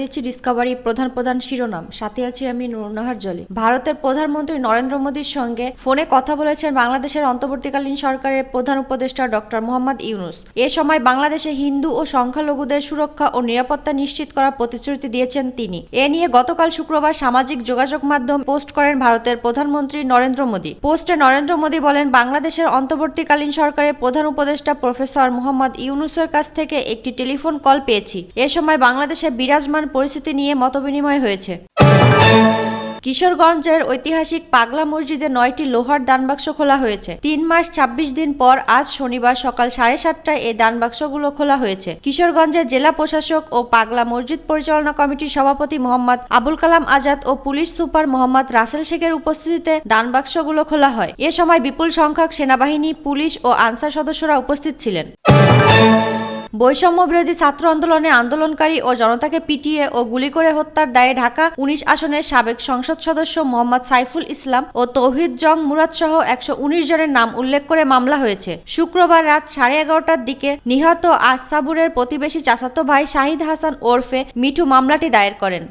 দেখছি ডিসকভারি প্রধান শিরোনাম, সাথে আছি আমি নুরনাহার জলি। ভারতের প্রধানমন্ত্রী নরেন্দ্র মোদীর সঙ্গে ফোনে কথা বলেছেন বাংলাদেশের অন্তর্বর্তীকালীন সরকারের প্রধান উপদেষ্টা ডক্টর মোহাম্মদ ইউনূস। এ সময় বাংলাদেশে হিন্দু ও সংখ্যালঘুদের সুরক্ষা ও নিরাপত্তা নিশ্চিত করার প্রতিশ্রুতি দিয়েছেন তিনি। এ নিয়ে গতকাল শুক্রবার সামাজিক যোগাযোগ মাধ্যম পোস্ট করেন ভারতের প্রধানমন্ত্রী নরেন্দ্র মোদী। পোস্টে নরেন্দ্র মোদী বলেন, বাংলাদেশের অন্তর্বর্তীকালীন সরকারের প্রধান উপদেষ্টা প্রফেসর মোহাম্মদ ইউনূসের কাছ থেকে একটি টেলিফোন কল পেয়েছি। এ সময় বাংলাদেশের বিরাজমান পরিস্থিতি নিয়ে মতবিনিময় হয়েছে। কিশোরগঞ্জের ঐতিহাসিক পাগলা মসজিদে 9টি লোহার দানবাক্স খোলা হয়েছে। 3 মাস 26 দিন পর আজ শনিবার সকাল 7:30টায় এই দানবাক্সগুলো খোলা হয়েছে। কিশোরগঞ্জের জেলা প্রশাসক ও পাগলা মসজিদ পরিচালনা কমিটির সভাপতি মোহাম্মদ আবুল কালাম আজাদ ও পুলিশ সুপার মোহাম্মদ রাসেল শেখের উপস্থিতিতে দানবাক্সগুলো খোলা হয়। এ সময় বিপুল সংখ্যক সেনাবাহিনী, পুলিশ ও আনসার সদস্যরা উপস্থিত ছিলেন। বৈষম্য বিরোধী ছাত্র আন্দোলনে আন্দোলনকারী ও জনতাকে পিটিয়ে ও গুলি করে হত্যার দায়ে ঢাকা 19 আসনের সাবেক সংসদ সদস্য মোহাম্মদ সাইফুল ইসলাম ও তৌহিদ জং মুরাদ সহ 119 জনের নাম উল্লেখ করে মামলা হয়েছে। শুক্রবার রাত 11:30টার দিকে নিহত আসাবুরের প্রতিবেশী চাচাতো ভাই শাহিদ হাসান ওরফে মিঠু মামলাটি দায়ের করেন।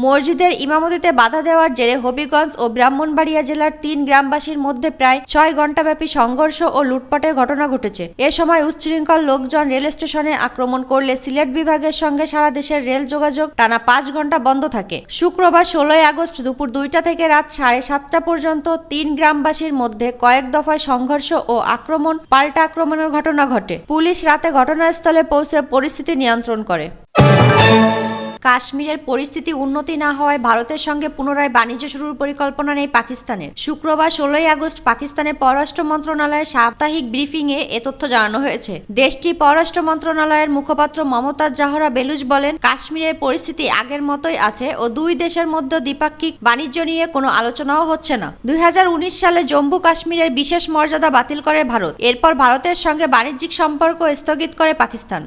মসজিদের ইমামতিতে বাধা দেওয়ার জেরে হবিগঞ্জ ও ব্রাহ্মণবাড়িয়া জেলার 3 গ্রামবাসীর মধ্যে প্রায় 6 ঘণ্টাব্যাপী সংঘর্ষ ও লুটপাটের ঘটনা ঘটেছে। এ সময় উচ্ছৃঙ্খল লোকজন রেল স্টেশনে আক্রমণ করলে সিলেট বিভাগের সঙ্গে সারা দেশের রেল যোগাযোগ টানা 5 ঘণ্টা বন্ধ থাকে। শুক্রবার 16 আগস্ট দুপুর 2টা থেকে রাত 7:30টা পর্যন্ত 3 গ্রামবাসীর মধ্যে কয়েক দফায় সংঘর্ষ ও পাল্টা আক্রমণের ঘটনা ঘটে। পুলিশ রাতে ঘটনাস্থলে পৌঁছে পরিস্থিতি নিয়ন্ত্রণ করে। কাশ্মীরের পরিস্থিতি উন্নতি না হওয়ায় ভারতের সঙ্গে পুনরায় বাণিজ্য শুরুর পরিকল্পনা নেই পাকিস্তানের। শুক্রবার 16 আগস্ট পাকিস্তানের পররাষ্ট্র মন্ত্রণালয়ের সাপ্তাহিক ব্রিফিংয়ে এ তথ্য জানানো হয়েছে। দেশটির পররাষ্ট্র মন্ত্রণালয়ের মুখপাত্র মমতাজ জাহরা বেলুচ বলেন, কাশ্মীরের পরিস্থিতি আগের মতোই আছে ও দুই দেশের মধ্যে দ্বিপাক্ষিক বাণিজ্য নিয়ে কোনো আলোচনাও হচ্ছে না। 2019 সালে জম্মু কাশ্মীরের বিশেষ মর্যাদা বাতিল করে ভারত। এরপর ভারতের সঙ্গে বাণিজ্যিক সম্পর্ক স্থগিত করে পাকিস্তান।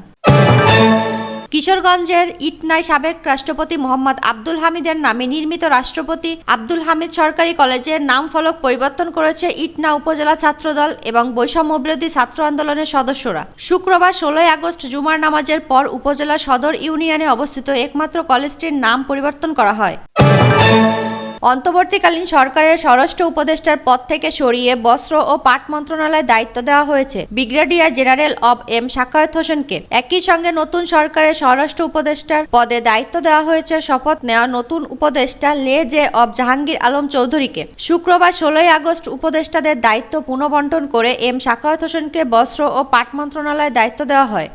কিশোরগঞ্জের ইটনায় সাবেক রাষ্ট্রপতি মোহাম্মদ আব্দুল হামিদের নামে নির্মিত রাষ্ট্রপতি আব্দুল হামিদ সরকারি কলেজের নাম ফলক পরিবর্তন করেছে ইটনা উপজেলা ছাত্রদল এবং বৈষম্য বিরোধী ছাত্র আন্দোলনের সদস্যরা। শুক্রবার 16 আগস্ট জুমার নামাজের পর উপজেলা সদর ইউনিয়নে অবস্থিত একমাত্র কলেজটির নাম পরিবর্তন করা হয়। অন্তর্বর্তীকালীন সরকারের স্বরাষ্ট্র উপদেষ্টার পদ থেকে সরিয়ে বস্ত্র ও পাট মন্ত্রণালয়ে দায়িত্ব দেওয়া হয়েছে ব্রিগেডিয়ার জেনারেল অব এম সাখাওয়াত হোসেনকে। একই সঙ্গে নতুন সরকারের স্বরাষ্ট্র উপদেষ্টার পদে দায়িত্ব দেওয়া হয়েছে শপথ নেওয়া নতুন উপদেষ্টা লে অব জাহাঙ্গীর আলম চৌধুরীকে। শুক্রবার 16 আগস্ট উপদেষ্টাদের দায়িত্ব পুনঃবণ্টন করে এম সাখাওয়াত হোসেনকে বস্ত্র ও পাট মন্ত্রণালয়ে দায়িত্ব দেওয়া হয়।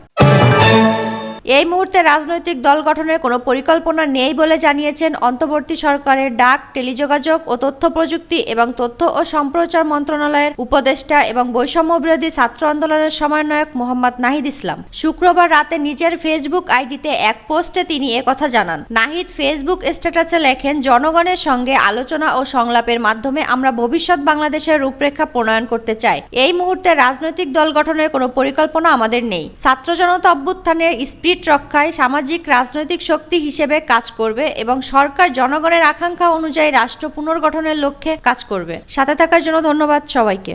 এই মুহূর্তে রাজনৈতিক দল গঠনের কোনো পরিকল্পনা নেই বলে জানিয়েছেন অন্তর্বর্তী সরকারের ডাক, টেলিযোগাযোগ ও তথ্য প্রযুক্তি এবং তথ্য ও সম্প্রচার মন্ত্রণালয়ের উপদেষ্টা এবং বৈষম্য বিরোধী ছাত্র আন্দোলনের সমন্বয়ক মোহাম্মদ নাহিদ ইসলাম। শুক্রবার রাতে নিজের ফেসবুক আইডিতে এক পোস্টে তিনি একথা জানান। নাহিদ ফেসবুক স্ট্যাটাসে লেখেন, জনগণের সঙ্গে আলোচনা ও সংলাপের মাধ্যমে আমরা ভবিষ্যৎ বাংলাদেশের রূপরেখা প্রণয়ন করতে চাই। এই মুহূর্তে রাজনৈতিক দল গঠনের কোনো পরিকল্পনা আমাদের নেই। ছাত্র জনতা অভ্যুত্থানের স্পিরিট রক্ষায় সামাজিক রাজনৈতিক শক্তি হিসেবে কাজ করবে এবং সরকার জনগণের আকাঙ্ক্ষা অনুযায়ী রাষ্ট্র পুনর্গঠনের লক্ষ্যে কাজ করবে। সাথে থাকার জন্য ধন্যবাদ সবাইকে।